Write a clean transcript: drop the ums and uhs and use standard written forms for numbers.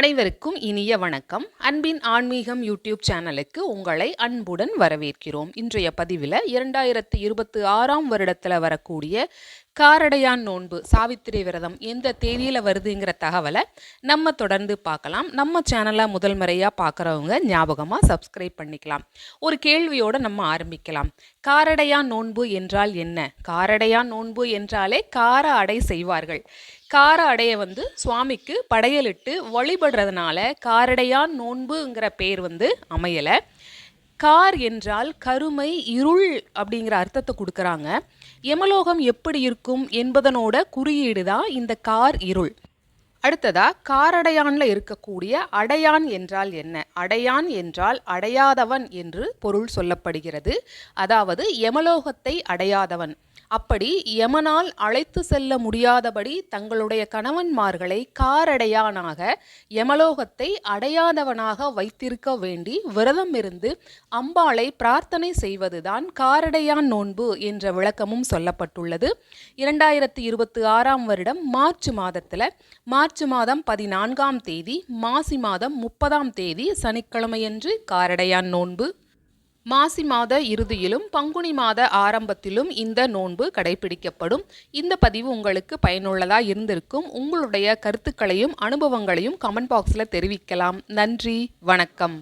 அனைவருக்கும் இனிய வணக்கம். அன்பின் ஆன்மீகம் யூடியூப் சேனலுக்கு உங்களை அன்புடன் வரவேற்கிறோம். இன்றைய பதிவில் 2026 வருடத்தில் வரக்கூடிய காரடையான் நோன்பு சாவித்திரி விரதம் எந்த தேதியில் வருதுங்கிற தகவலை நம்ம தொடர்ந்து பார்க்கலாம். நம்ம சேனலை முதல் முறையாக பார்க்குறவங்க ஞாபகமாக சப்ஸ்கிரைப் பண்ணிக்கலாம். ஒரு கேள்வியோடு நம்ம ஆரம்பிக்கலாம். காரடையான் நோன்பு என்றால் என்ன? காரடையான் நோன்பு என்றாலே கார அடை செய்வார்கள். கார அடையை சுவாமிக்கு படையலிட்டு வழிபடுறதுனால காரடையான் நோன்புங்கிற பேர் அமையலை. கார் என்றால் கருமை, இருள் அப்படிங்கிற அர்த்தத்தை கொடுக்குறாங்க. யமலோகம் எப்படி இருக்கும் என்பதனோட குறியீடு தான் இந்த கார் இருள். அடுத்ததா காரடையான்ல இருக்கக்கூடிய அடையான் என்றால் என்ன? அடையான் என்றால் அடையாதவன் என்று பொருள் சொல்லப்படுகிறது. அதாவது யமலோகத்தை அடையாதவன். அப்படி யமனால் அழைத்து செல்ல முடியாதபடி தங்களுடைய கணவன்மார்களை காரடையானாக யமலோகத்தை அடையாதவனாக வைத்திருக்க வேண்டி விரதம் இருந்து அம்பாளை பிரார்த்தனை செய்வதுதான் காரடையான் நோன்பு என்ற விளக்கமும் சொல்லப்பட்டுள்ளது. 2026 வருடம் மார்ச் மாதத்தில் மார்ச் மாதம் 14ஆம் தேதி மாசி மாதம் 30ஆம் தேதி சனிக்கிழமையன்று காரடையான் நோன்பு. மாசி மாத இறுதியிலும் பங்குனி மாத ஆரம்பத்திலும் இந்த நோன்பு கடைபிடிக்கப்படும். இந்த பதிவு உங்களுக்கு பயனுள்ளதாக இருந்திருக்கும். உங்களுடைய கருத்துக்களையும் அனுபவங்களையும் கமெண்ட் பாக்ஸில் தெரிவிக்கலாம். நன்றி, வணக்கம்.